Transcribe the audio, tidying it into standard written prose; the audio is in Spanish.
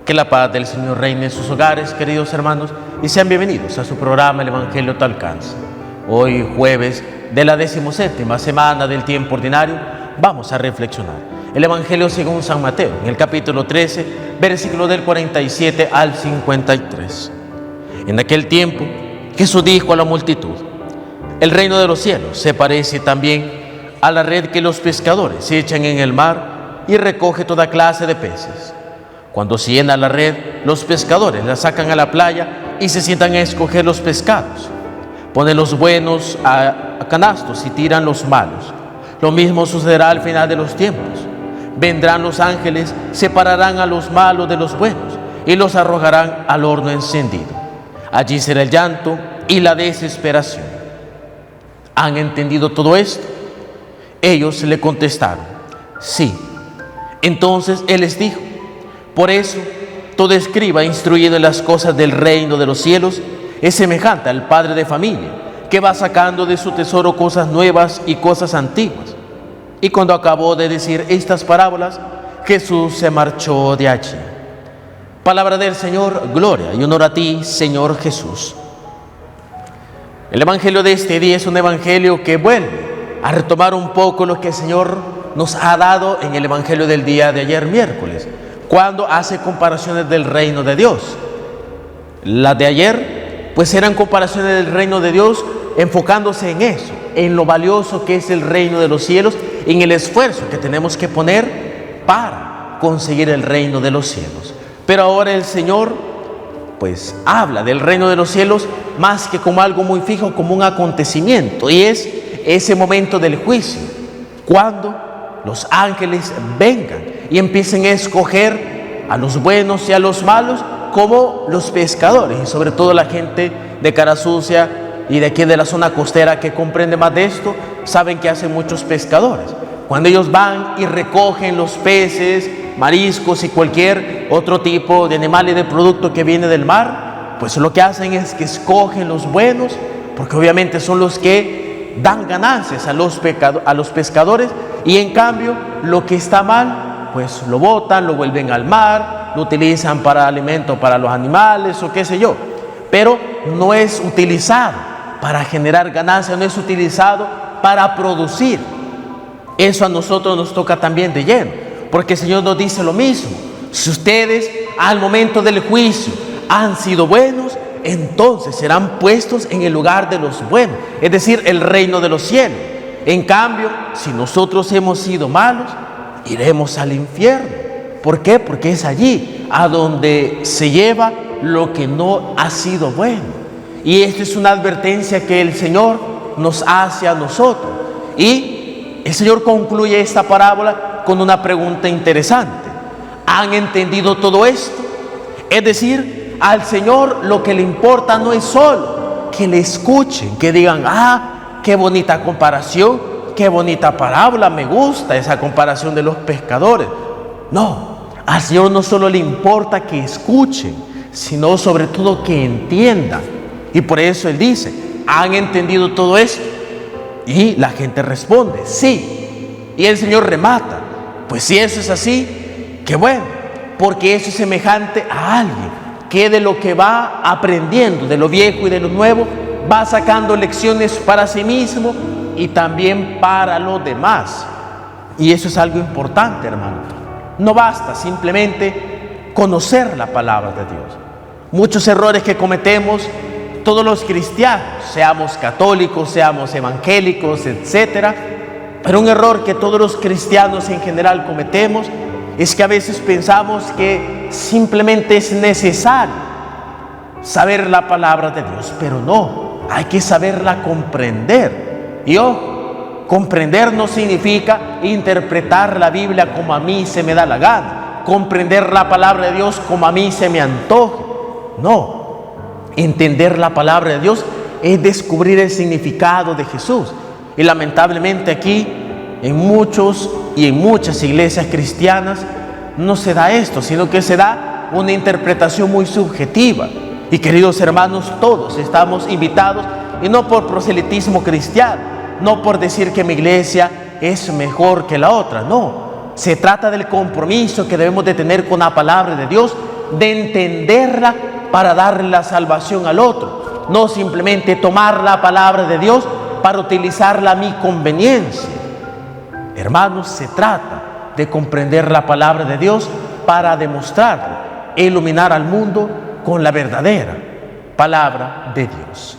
Que la paz del Señor reine en sus hogares, queridos hermanos, y sean bienvenidos a su programa El Evangelio te alcanza. Hoy, jueves de la 17ª semana del tiempo ordinario, vamos a reflexionar el Evangelio según San Mateo, en el capítulo 13, versículo del 47 al 53. En aquel tiempo, Jesús dijo a la multitud: el reino de los cielos se parece también a la red que los pescadores echan en el mar y recoge toda clase de peces. Cuando se llena la red, los pescadores la sacan a la playa y se sientan a escoger los pescados. Ponen los buenos a canastos y tiran los malos. Lo mismo sucederá al final de los tiempos. Vendrán los ángeles, separarán a los malos de los buenos y los arrojarán al horno encendido. Allí será el llanto y la desesperación. ¿Han entendido todo esto? Ellos le contestaron: sí. Entonces Él les dijo: por eso, todo escriba instruido en las cosas del reino de los cielos es semejante al padre de familia, que va sacando de su tesoro cosas nuevas y cosas antiguas. Y cuando acabó de decir estas parábolas, Jesús se marchó de allí. Palabra del Señor, gloria y honor a ti, Señor Jesús. El evangelio de este día es un evangelio que vuelve a retomar un poco lo que el Señor nos ha dado en el evangelio del día de ayer, miércoles, cuando hace comparaciones del reino de Dios. Las de ayer, pues eran comparaciones del reino de Dios enfocándose en eso, en lo valioso que es el reino de los cielos, en el esfuerzo que tenemos que poner para conseguir el reino de los cielos. Pero ahora el Señor, pues habla del reino de los cielos más que como algo muy fijo, como un acontecimiento, y es ese momento del juicio, cuando los ángeles vengan y empiecen a escoger a los buenos y a los malos, como los pescadores, y sobre todo la gente de cara sucia y de aquí de la zona costera que comprende más de esto, saben que hacen muchos pescadores. Cuando ellos van y recogen los peces, mariscos y cualquier otro tipo de animal y de producto que viene del mar, pues lo que hacen es que escogen los buenos, porque obviamente son los que dan ganancias a los pescadores, y en cambio lo que está mal, pues lo botan, lo vuelven al mar, lo utilizan para alimento para los animales o qué sé yo, pero no es utilizado para generar ganancias, no es utilizado para producir. Eso a nosotros nos toca también de lleno, porque el Señor nos dice lo mismo: si ustedes al momento del juicio han sido buenos, entonces serán puestos en el lugar de los buenos, es decir, el reino de los cielos. En cambio, si nosotros hemos sido malos, iremos al infierno. ¿Por qué? Porque es allí a donde se lleva lo que no ha sido bueno. Y esta es una advertencia que el Señor nos hace a nosotros. Y el Señor concluye esta parábola con una pregunta interesante: ¿han entendido todo esto? Es decir, al Señor lo que le importa no es solo que le escuchen, que digan: ah, qué bonita comparación, qué bonita parábola, me gusta esa comparación de los pescadores. No, al Señor no solo le importa que escuchen, sino sobre todo que entiendan. Y por eso Él dice: ¿han entendido todo esto? Y la gente responde: sí. Y el Señor remata: pues si eso es así, qué bueno, porque eso es semejante a alguien que de lo que va aprendiendo, de lo viejo y de lo nuevo, va sacando lecciones para sí mismo y también para los demás. Y eso es algo importante, hermano. No basta simplemente conocer la palabra de Dios. Muchos errores que cometemos todos los cristianos, seamos católicos, seamos evangélicos, etcétera, pero un error que todos los cristianos en general cometemos es que a veces pensamos que simplemente es necesario saber la palabra de Dios, pero no, hay que saberla comprender. Y ojo, comprender no significa interpretar la Biblia como a mí se me da la gana, comprender la palabra de Dios como a mí se me antoje. No, entender la palabra de Dios es descubrir el significado de Jesús. Y lamentablemente aquí, en muchos y en muchas iglesias cristianas, no se da esto, sino que se da una interpretación muy subjetiva. Y queridos hermanos, todos estamos invitados, y no por proselitismo cristiano, no por decir que mi iglesia es mejor que la otra, no. Se trata del compromiso que debemos de tener con la palabra de Dios de entenderla para darle la salvación al otro, no simplemente tomar la palabra de Dios para utilizarla a mi conveniencia. Hermanos, se trata de comprender la palabra de Dios para demostrarla e iluminar al mundo con la verdadera palabra de Dios.